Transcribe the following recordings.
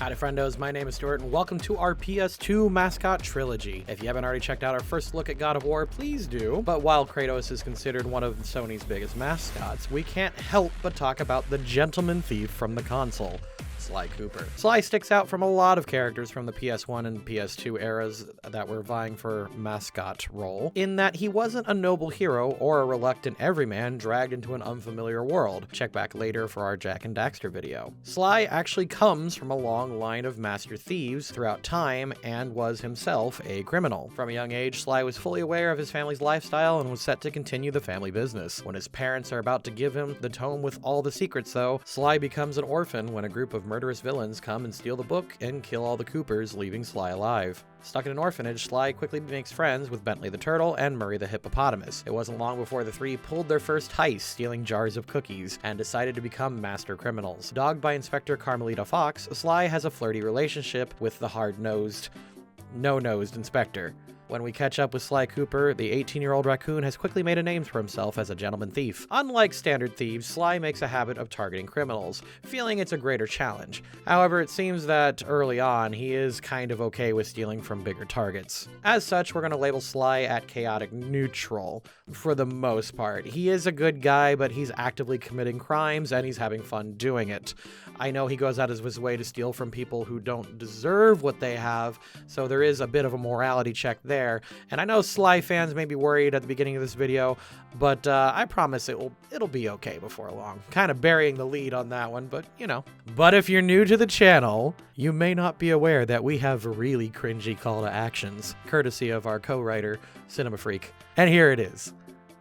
Howdy friendos, my name is Stuart and welcome to our PS2 mascot trilogy. If you haven't already checked out our first look at God of War, please do. But while Kratos is considered one of Sony's biggest mascots, we can't help but talk about the gentleman thief from the console, Sly Cooper. Sly sticks out from a lot of characters from the PS1 and PS2 eras that were vying for mascot role, in that he wasn't a noble hero or a reluctant everyman dragged into an unfamiliar world. Check back later for our Jack and Daxter video. Sly actually comes from a long line of master thieves throughout time and was himself a criminal. From a young age, Sly was fully aware of his family's lifestyle and was set to continue the family business. When his parents are about to give him the tome with all the secrets though, Sly becomes an orphan when a group of murderous villains come and steal the book and kill all the Coopers, leaving Sly alive. Stuck in an orphanage, Sly quickly makes friends with Bentley the Turtle and Murray the Hippopotamus. It wasn't long before the three pulled their first heist, stealing jars of cookies, and decided to become master criminals. Dogged by Inspector Carmelita Fox, Sly has a flirty relationship with the hard-nosed, no-nosed Inspector. When we catch up with Sly Cooper, the 18-year-old raccoon has quickly made a name for himself as a gentleman thief. Unlike standard thieves, Sly makes a habit of targeting criminals, feeling it's a greater challenge. However, it seems that early on, he is kind of okay with stealing from bigger targets. As such, we're going to label Sly at chaotic neutral, for the most part. He is a good guy, but he's actively committing crimes, and he's having fun doing it. I know he goes out of his way to steal from people who don't deserve what they have, so there is a bit of a morality check there. And I know Sly fans may be worried at the beginning of this video, but I promise it'll be okay before long. Kind of burying the lead on that one, but you know. But if you're new to the channel, you may not be aware that we have really cringy call to actions, courtesy of our co-writer, Cinema Freak. And here it is.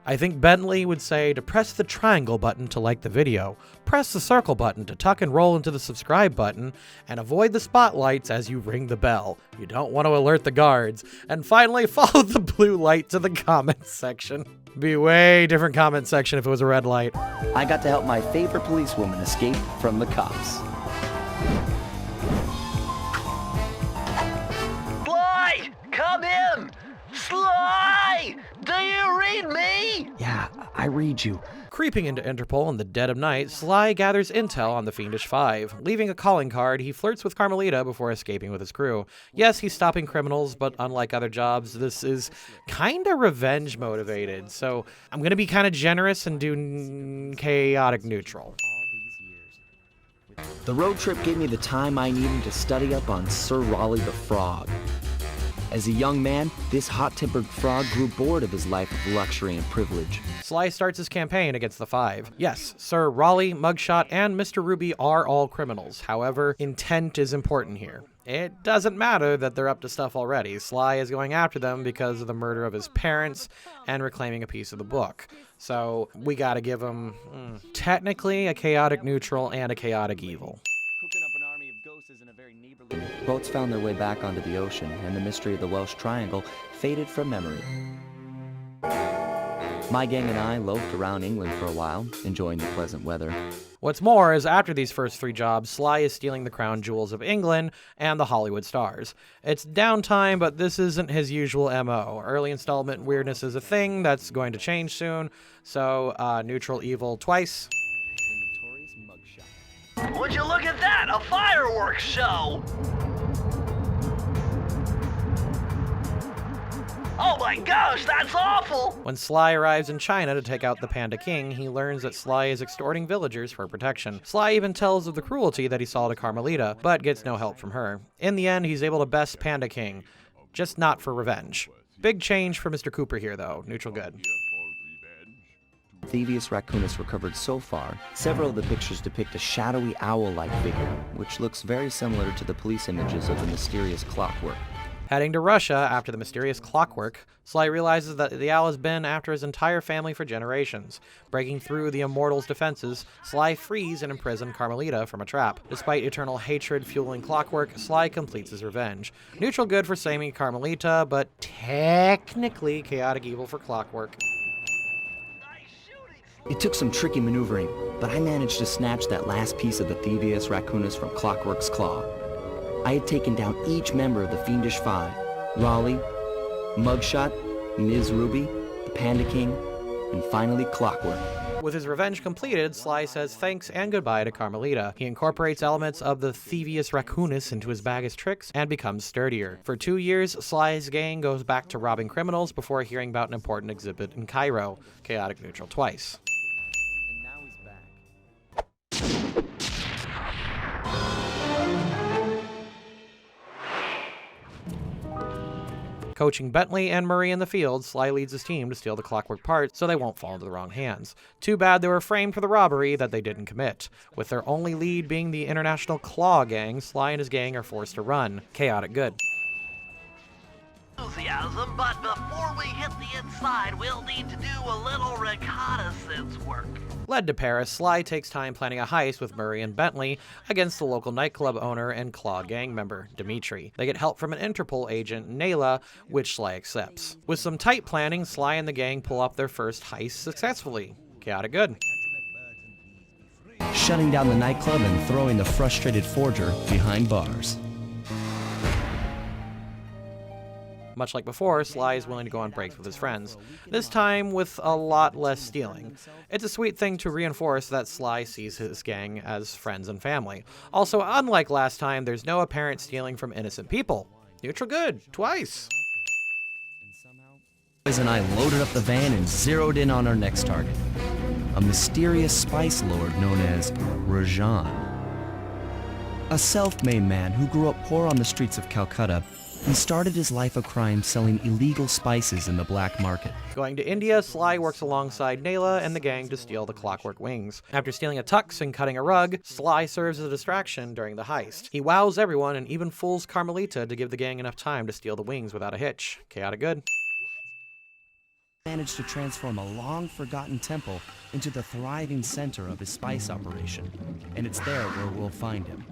I think Bentley would say to press the triangle button to like the video, press the circle button to tuck and roll into the subscribe button, and avoid the spotlights as you ring the bell. You don't want to alert the guards. And finally, follow the blue light to the comments section. Be way different comment section if it was a red light. I got to help my favorite policewoman escape from the cops. Sly! Come in! Sly! Do you read me? Yeah, I read you. Creeping into Interpol in the dead of night, Sly gathers intel on the Fiendish Five. Leaving a calling card, he flirts with Carmelita before escaping with his crew. Yes, he's stopping criminals, but unlike other jobs, this is kinda revenge motivated, so I'm gonna be kinda generous and do chaotic neutral. The road trip gave me the time I needed to study up on Sir Raleigh the Frog. As a young man, this hot-tempered frog grew bored of his life of luxury and privilege. Sly starts his campaign against the Five. Yes, Sir Raleigh, Mugshot, and Mr. Ruby are all criminals. However, intent is important here. It doesn't matter that they're up to stuff already. Sly is going after them because of the murder of his parents and reclaiming a piece of the book. So we gotta give him, technically, a chaotic neutral and a chaotic evil. Boats found their way back onto the ocean, and the mystery of the Welsh Triangle faded from memory. My gang and I loafed around England for a while, enjoying the pleasant weather. What's more is after these first three jobs, Sly is stealing the crown jewels of England and the Hollywood stars. It's downtime, but this isn't his usual MO. Early installment weirdness is a thing that's going to change soon, so neutral evil twice. Would you look at that? A fireworks show! Oh my gosh, that's awful! When Sly arrives in China to take out the Panda King, he learns that Sly is extorting villagers for protection. Sly even tells of the cruelty that he saw to Carmelita, but gets no help from her. In the end, he's able to best Panda King, just not for revenge. Big change for Mr. Cooper here, though. Neutral good. Thievius raccoonus recovered so far, several of the pictures depict a shadowy owl-like figure, which looks very similar to the police images of the mysterious clockwork. Heading to Russia after the mysterious clockwork, Sly realizes that the owl has been after his entire family for generations. Breaking through the Immortals' defenses, Sly frees and imprisons Carmelita from a trap. Despite eternal hatred fueling clockwork, Sly completes his revenge. Neutral good for saving Carmelita, but technically chaotic evil for clockwork. It took some tricky maneuvering, but I managed to snatch that last piece of the Thievius raccoonus from Clockwork's claw. I had taken down each member of the Fiendish Five: Raleigh, Mugshot, Ms. Ruby, the Panda King, and finally Clockwork. With his revenge completed, Sly says thanks and goodbye to Carmelita. He incorporates elements of the Thievius Raccoonus into his bag of tricks and becomes sturdier. For 2 years, Sly's gang goes back to robbing criminals before hearing about an important exhibit in Cairo. Chaotic neutral twice. And now he's back. Coaching Bentley and Murray in the field, Sly leads his team to steal the clockwork parts so they won't fall into the wrong hands. Too bad they were framed for the robbery that they didn't commit. With their only lead being the international Claw gang, Sly and his gang are forced to run. Chaotic good. Enthusiasm, but before we hit the inside, we'll need to do a little reconnaissance work. Led to Paris, Sly takes time planning a heist with Murray and Bentley against the local nightclub owner and Claw gang member, Dimitri. They get help from an Interpol agent, Nayla, which Sly accepts. With some tight planning, Sly and the gang pull off their first heist successfully. Chaotic good. Shutting down the nightclub and throwing the frustrated forger behind bars. Much like before, Sly is willing to go on breaks with his friends, this time with a lot less stealing. It's a sweet thing to reinforce that Sly sees his gang as friends and family. Also, unlike last time, there's no apparent stealing from innocent people. Neutral good, twice. Boys and I loaded up the van and zeroed in on our next target, a mysterious spice lord known as Rajan. A self-made man who grew up poor on the streets of Calcutta. He started his life of crime selling illegal spices in the black market. Going to India, Sly works alongside Nayla and the gang to steal the clockwork wings. After stealing a tux and cutting a rug, Sly serves as a distraction during the heist. He wows everyone and even fools Carmelita to give the gang enough time to steal the wings without a hitch. Chaotic good. Managed to transform a long-forgotten temple into the thriving center of his spice operation, and it's there where we'll find him.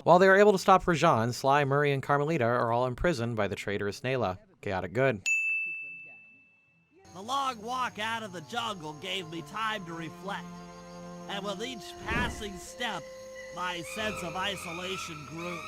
While they are able to stop Rajan, Sly, Murray, and Carmelita are all imprisoned by the traitorous Nayla. Chaotic good. The long walk out of the jungle gave me time to reflect, and with each passing step, my sense of isolation grew.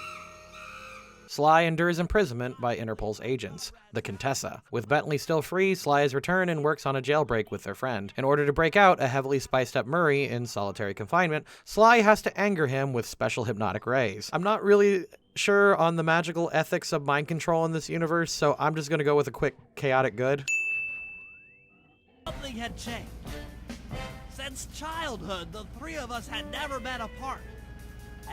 Sly endures imprisonment by Interpol's agents, the Contessa. With Bentley still free, Sly is returned and works on a jailbreak with their friend. In order to break out a heavily spiced up Murray in solitary confinement, Sly has to anger him with special hypnotic rays. I'm not really sure on the magical ethics of mind control in this universe, so I'm just gonna go with a quick chaotic good. Something had changed. Since childhood, the three of us had never been apart.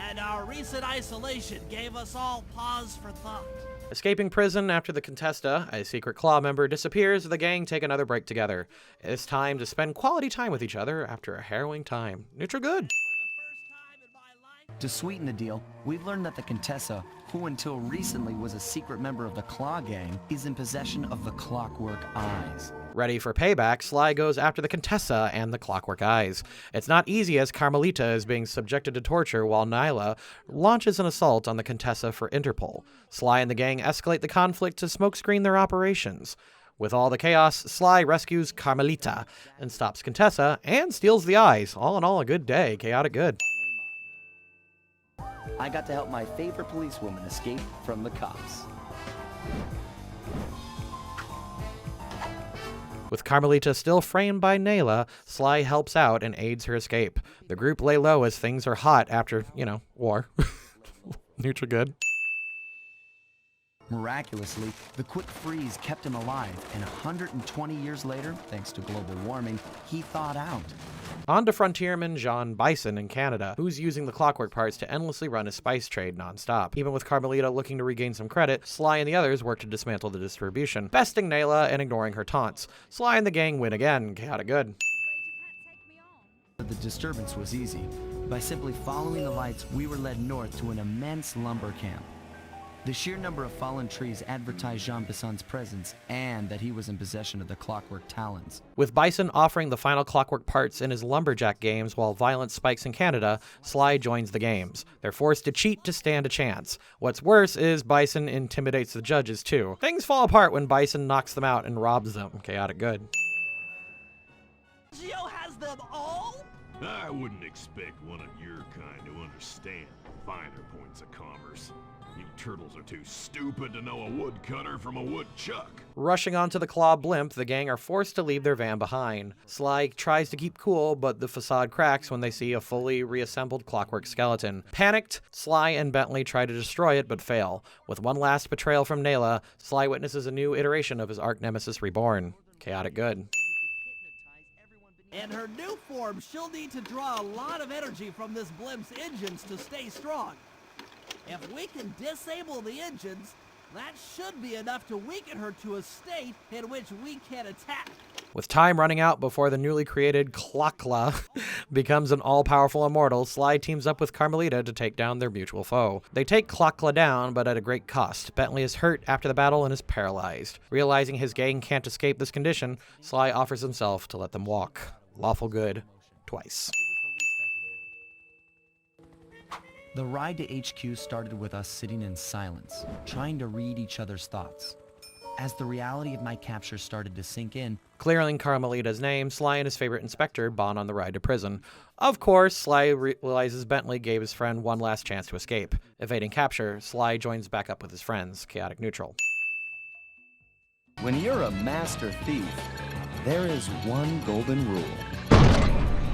And our recent isolation gave us all pause for thought. Escaping prison after the Contessa, a secret Claw member, disappears, the gang take another break together. It's time to spend quality time with each other after a harrowing time. Neutral good. To sweeten the deal, we've learned that the Contessa, who until recently was a secret member of the Claw gang, is in possession of the Clockwork Eyes. Ready for payback, Sly goes after the Contessa and the Clockwork Eyes. It's not easy as Carmelita is being subjected to torture while Nayla launches an assault on the Contessa for Interpol. Sly and the gang escalate the conflict to smokescreen their operations. With all the chaos, Sly rescues Carmelita and stops Contessa and steals the eyes. All in all, a good day. Chaotic good. I got to help my favorite policewoman escape from the cops. With Carmelita still framed by Nayla, Sly helps out and aids her escape. The group lay low as things are hot after, war. Neutral good. Miraculously, the quick freeze kept him alive, and 120 years later, thanks to global warming, he thawed out. On to frontierman Jean Bison in Canada, who's using the clockwork parts to endlessly run his spice trade non-stop. Even with Carmelita looking to regain some credit, Sly and the others work to dismantle the distribution, besting Nayla and ignoring her taunts. Sly and the gang win again. Chaotic good. The disturbance was easy. By simply following the lights, we were led north to an immense lumber camp. The sheer number of fallen trees advertised Jean Bison's presence and that he was in possession of the clockwork talons. With Bison offering the final clockwork parts in his lumberjack games while violence spikes in Canada, Sly joins the games. They're forced to cheat to stand a chance. What's worse is Bison intimidates the judges too. Things fall apart when Bison knocks them out and robs them. Chaotic good. Geo has them all? I wouldn't expect one of your kind to understand the finer points of commerce. You turtles are too stupid to know a woodcutter from a woodchuck. Rushing onto the claw blimp, the gang are forced to leave their van behind. Sly tries to keep cool, but the facade cracks when they see a fully reassembled clockwork skeleton. Panicked, Sly and Bentley try to destroy it, but fail. With one last betrayal from Nayla, Sly witnesses a new iteration of his arch nemesis reborn. Chaotic good. In her new form, she'll need to draw a lot of energy from this blimp's engines to stay strong. If we can disable the engines, that should be enough to weaken her to a state in which we can attack. With time running out before the newly created Klakla becomes an all-powerful immortal, Sly teams up with Carmelita to take down their mutual foe. They take Klakla down, but at a great cost. Bentley is hurt after the battle and is paralyzed. Realizing his gang can't escape this condition, Sly offers himself to let them walk. Lawful good, twice. The ride to HQ started with us sitting in silence, trying to read each other's thoughts. As the reality of my capture started to sink in, Clearing Carmelita's name, Sly and his favorite inspector bond on the ride to prison. Of course, Sly realizes Bentley gave his friend one last chance to escape. Evading capture, Sly joins back up with his friends, chaotic neutral. when you're a master thief, there is one golden rule.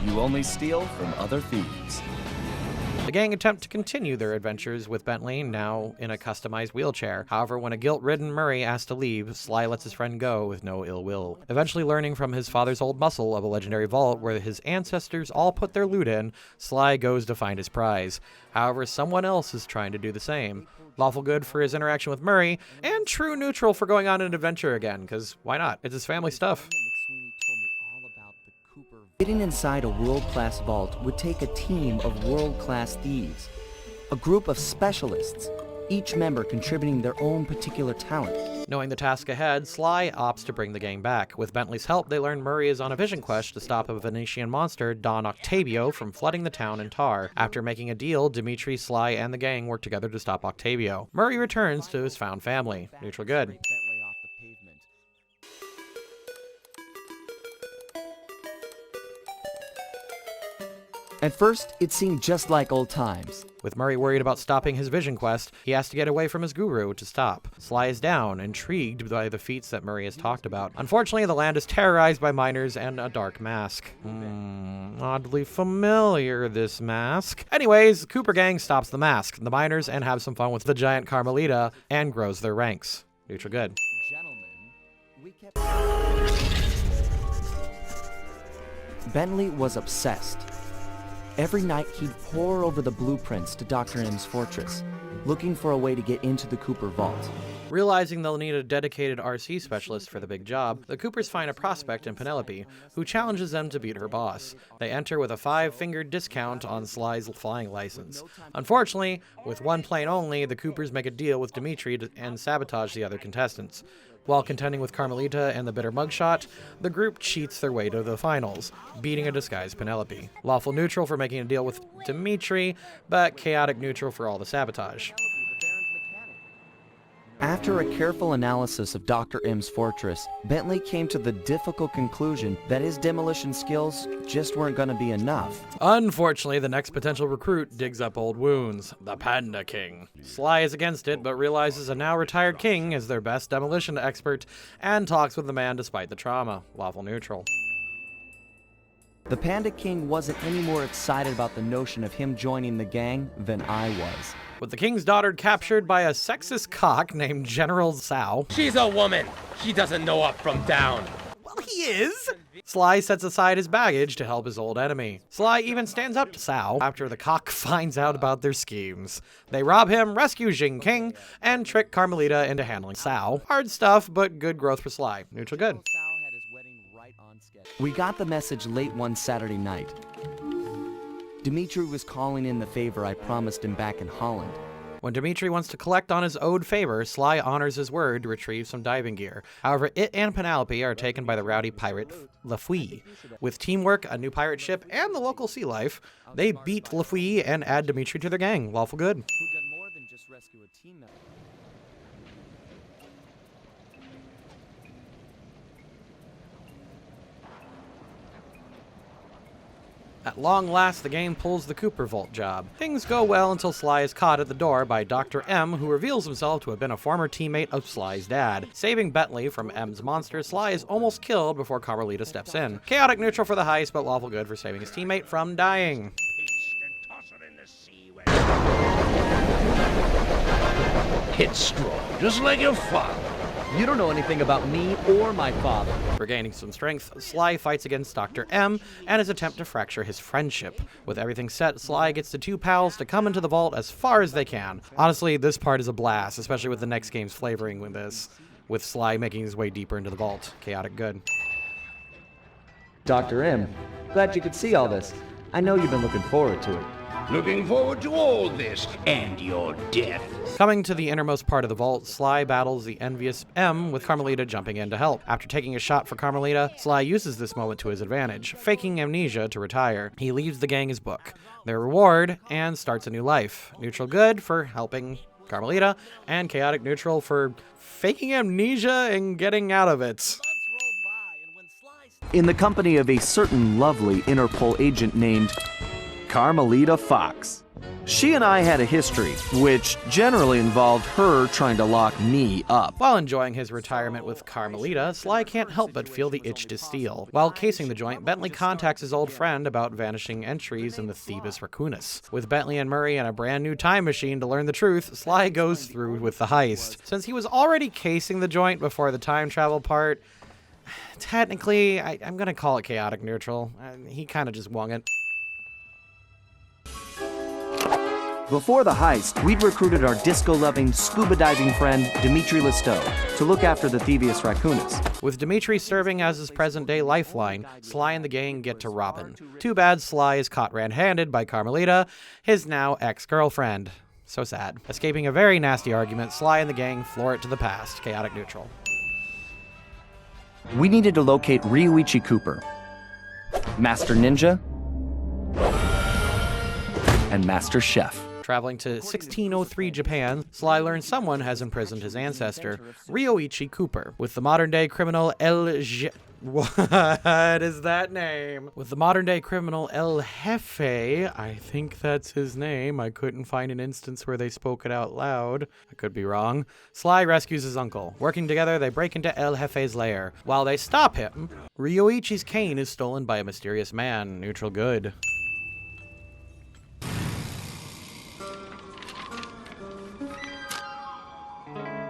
You only steal from other thieves. The gang attempt to continue their adventures with Bentley, now in a customized wheelchair. However, when a guilt-ridden Murray asks to leave, Sly lets his friend go with no ill will. Eventually learning from his father's old muscle of a legendary vault where his ancestors all put their loot in, Sly goes to find his prize. However, someone else is trying to do the same. Lawful good for his interaction with Murray, and true neutral for going on an adventure again, because why not? It's his family stuff. Getting inside a world-class vault would take a team of world-class thieves, a group of specialists, each member contributing their own particular talent. Knowing the task ahead, Sly opts to bring the gang back. With Bentley's help, they learn Murray is on a vision quest to stop a Venetian monster, Don Octavio, from flooding the town in tar. After making a deal, Dimitri, Sly, and the gang work together to stop Octavio. Murray returns to his found family. Neutral good. At first, it seemed just like old times. With Murray worried about stopping his vision quest, he has to get away from his guru to stop. Sly is down, intrigued by the feats that Murray has talked about. Unfortunately, the land is terrorized by miners and a dark mask. Oddly familiar, this mask. Anyways, Cooper gang stops the mask, the miners, and have some fun with the giant Carmelita, and grows their ranks. Neutral good. Bentley was obsessed. Every night, he'd pore over the blueprints to Dr. M's fortress, looking for a way to get into the Cooper vault. Realizing they'll need a dedicated RC specialist for the big job, the Coopers find a prospect in Penelope, who challenges them to beat her boss. They enter with a 5-fingered discount on Sly's flying license. Unfortunately, with one plane only, the Coopers make a deal with Dimitri and sabotage the other contestants. While contending with Carmelita and the bitter mugshot, the group cheats their way to the finals, beating a disguised Penelope. Lawful neutral for making a deal with Dimitri, but chaotic neutral for all the sabotage. After a careful analysis of Dr. M's fortress, Bentley came to the difficult conclusion that his demolition skills just weren't going to be enough. Unfortunately, the next potential recruit digs up old wounds, the Panda King. Sly is against it, but realizes a now retired king is their best demolition expert, and talks with the man despite the trauma. Lawful neutral. The Panda King wasn't any more excited about the notion of him joining the gang than I was. With the king's daughter captured by a sexist cock named General Sao. She's a woman. She doesn't know up from down. Well, he is. Sly sets aside his baggage to help his old enemy. Sly even stands up to Sao after the cock finds out about their schemes. They rob him, rescue Jing King, and trick Carmelita into handling Sao. Hard stuff, but good growth for Sly. Neutral good. We got the message late one Saturday night. Dimitri was calling in the favor I promised him back in Holland. When Dimitri wants to collect on his owed favor, Sly honors his word to retrieve some diving gear. However, it and Penelope are taken by the rowdy pirate Lafouille. With teamwork, a new pirate ship, and the local sea life, they beat Lafouille and add Dimitri to their gang. Lawful good. Who done more than just rescue a team member. At long last, the gang pulls the Cooper Vault job. Things go well until Sly is caught at the door by Dr. M, who reveals himself to have been a former teammate of Sly's dad. Saving Bentley from M's monster, Sly is almost killed before Carmelita steps in. Chaotic neutral for the heist, but lawful good for saving his teammate from dying. It's strong, just like your father. You don't know anything about me or my father. Regaining some strength, Sly fights against Dr. M and his attempt to fracture his friendship. With everything set, Sly gets the two pals to come into the vault as far as they can. Honestly, this part is a blast, especially with the next game's flavoring with this, with Sly making his way deeper into the vault. Chaotic good. Dr. M, glad you could see all this. I know you've been looking forward to it. Looking forward to all this and your death. Coming to the innermost part of the vault, Sly battles the envious M with Carmelita jumping in to help. After taking a shot for Carmelita, Sly uses this moment to his advantage, faking amnesia to retire. He leaves the gang his book, their reward, and starts a new life. Neutral good for helping Carmelita, and chaotic neutral for faking amnesia and getting out of it. In the company of a certain lovely Interpol agent named Carmelita Fox. She and I had a history, which generally involved her trying to lock me up. While enjoying his retirement with Carmelita, Sly can't help but feel the itch to steal. While casing the joint, Bentley contacts his old friend about vanishing entries in the Thebes Raccoonus. With Bentley and Murray and a brand new time machine to learn the truth, Sly goes through with the heist. Since he was already casing the joint before the time travel part, technically, I'm gonna call it chaotic neutral. He kind of just wung it. Before the heist, we'd recruited our disco-loving, scuba-diving friend, Dimitri Listeau, to look after the Thebes Raccoonus. With Dimitri serving as his present-day lifeline, Sly and the gang get to robbing. Too bad Sly is caught red-handed by Carmelita, his now ex-girlfriend. So sad. Escaping a very nasty argument, Sly and the gang floor it to the past. Chaotic neutral. We needed to locate Ryuichi Cooper, Master Ninja, and Master Chef. Traveling to 1603 Japan, Sly learns someone has imprisoned his ancestor, Ryuichi Cooper. With the modern-day criminal What is that name? With the modern-day criminal El Jefe, I think that's his name. I couldn't find an instance where they spoke it out loud. I could be wrong. Sly rescues his uncle. Working together, they break into El Jefe's lair. While they stop him, Ryuichi's cane is stolen by a mysterious man. Neutral good.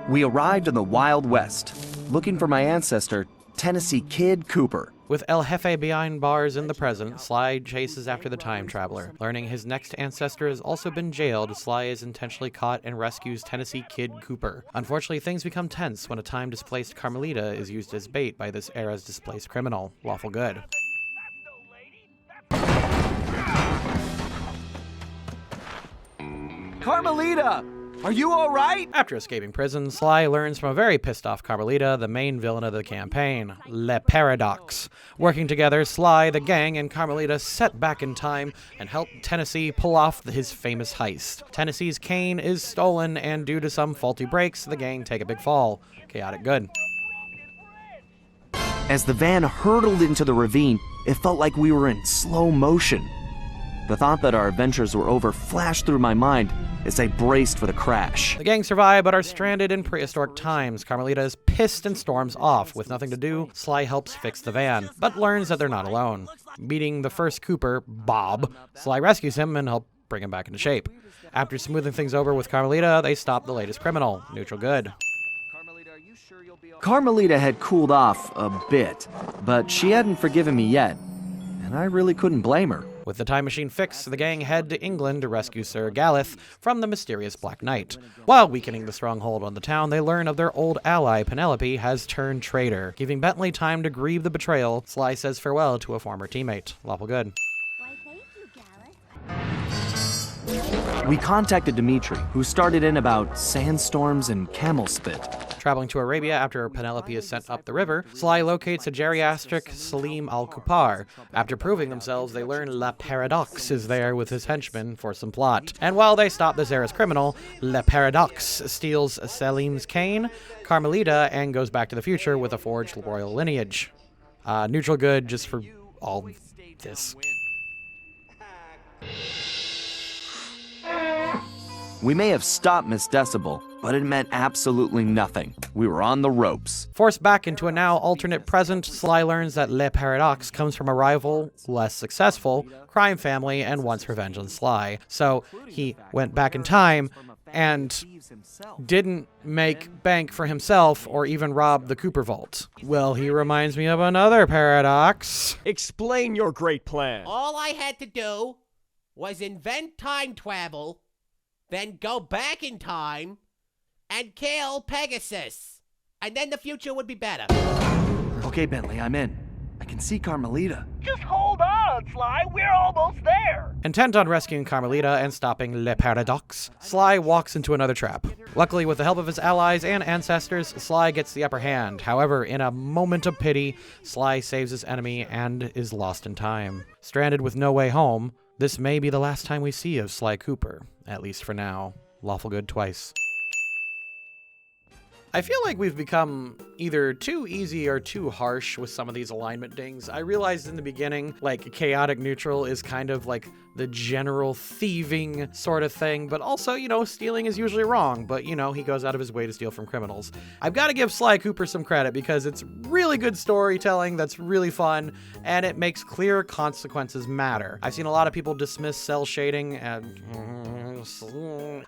We arrived in the Wild West, looking for my ancestor, Tennessee Kid Cooper. With El Jefe behind bars in the present, Sly chases after the time traveler. Learning his next ancestor has also been jailed, Sly is intentionally caught and rescues Tennessee Kid Cooper. Unfortunately, things become tense when a time-displaced Carmelita is used as bait by this era's displaced criminal. Lawful good. Carmelita! Are you all right? After escaping prison, Sly learns from a very pissed-off Carmelita, the main villain of the campaign, Le Paradox. Working together, Sly, the gang, and Carmelita set back in time and help Tennessee pull off his famous heist. Tennessee's cane is stolen, and due to some faulty brakes, the gang take a big fall. Chaotic good. As the van hurtled into the ravine, it felt like we were in slow motion. The thought that our adventures were over flashed through my mind as I braced for the crash. The gang survive but are stranded in prehistoric times. Carmelita is pissed and storms off. With nothing to do, Sly helps fix the van, but learns that they're not alone. Meeting the first Cooper, Bob, Sly rescues him and helps bring him back into shape. After smoothing things over with Carmelita, they stop the latest criminal. Neutral good. Carmelita had cooled off a bit, but she hadn't forgiven me yet, and I really couldn't blame her. With the time machine fixed, the gang head to England to rescue Sir Galith from the mysterious Black Knight. While weakening the stronghold on the town, they learn of their old ally, Penelope, has turned traitor. Giving Bentley time to grieve the betrayal, Sly says farewell to a former teammate. Lawful good. Why, thank you, Galith. We contacted Dimitri, who started in about sandstorms and camel spit. Traveling to Arabia after Penelope is sent up the river, Sly locates a geriatric Salim al-Kupar. After proving themselves, they learn Le Paradox is there with his henchmen for some plot. And while they stop this era's criminal, Le Paradox steals Salim's cane, Carmelita, and goes back to the future with a forged royal lineage. Neutral good just for all this. We may have stopped Miss Decibel, but it meant absolutely nothing. We were on the ropes. Forced back into a now alternate present, Sly learns that Le Paradox comes from a rival, less successful, crime family and wants revenge on Sly. So he went back in time and didn't make bank for himself or even rob the Cooper vault. Well, he reminds me of another paradox. Explain your great plan. All I had to do was invent time travel, then go back in time and kill Pegasus. And then the future would be better. Okay, Bentley, I'm in. I can see Carmelita. Just hold on, Sly. We're almost there. Intent on rescuing Carmelita and stopping Le Paradox, Sly walks into another trap. Luckily, with the help of his allies and ancestors, Sly gets the upper hand. However, in a moment of pity, Sly saves his enemy and is lost in time. Stranded with no way home, this may be the last time we see of Sly Cooper, at least for now. Lawful good twice. I feel like we've become either too easy or too harsh with some of these alignment dings. I realized in the beginning, like, chaotic neutral is kind of like the general thieving sort of thing, but also, you know, stealing is usually wrong, but, you know, he goes out of his way to steal from criminals. I've got to give Sly Cooper some credit because it's really good storytelling that's really fun, and it makes clear consequences matter. I've seen a lot of people dismiss cell shading, and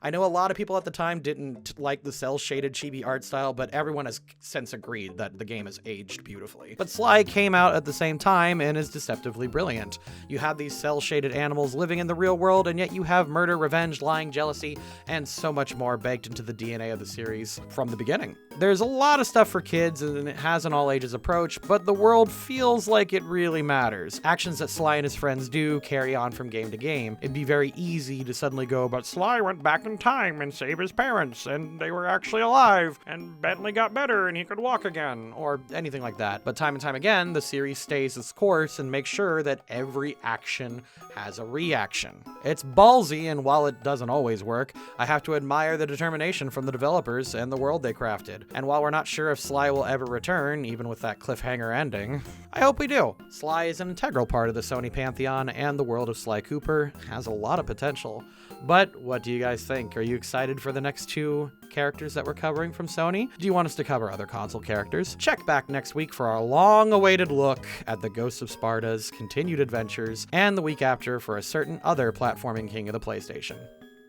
I know a lot of people at the time didn't like the cell-shaded chibi art style, but everyone has since agreed that the game has aged beautifully. But Sly came out at the same time and is deceptively brilliant. You have these cell-shaded animals living in the real world, and yet you have murder, revenge, lying, jealousy, and so much more baked into the DNA of the series from the beginning. There's a lot of stuff for kids, and it has an all-ages approach, but the world feels like it really matters. Actions that Sly and his friends do carry on from game to game. It'd be very easy to suddenly go, but Sly went back in time and saved his parents, and they were actually alive, and Bentley got better and he could walk again, or anything like that. But time and time again, the series stays its course and makes sure that every action has a reaction. It's ballsy, and while it doesn't always work, I have to admire the determination from the developers and the world they crafted. And while we're not sure if Sly will ever return, even with that cliffhanger ending, I hope we do. Sly is an integral part of the Sony pantheon, and the world of Sly Cooper has a lot of potential. But what do you guys think? Are you excited for the next two characters that we're covering from Sony? Do you want us to cover other console characters? Check back next week for our long-awaited look at the Ghosts of Sparta's continued adventures, and the week after for a certain other platforming king of the PlayStation.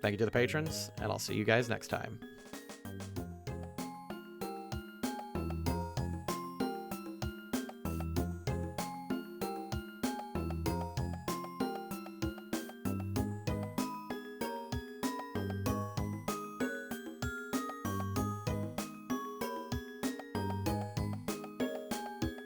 Thank you to the patrons, and I'll see you guys next time.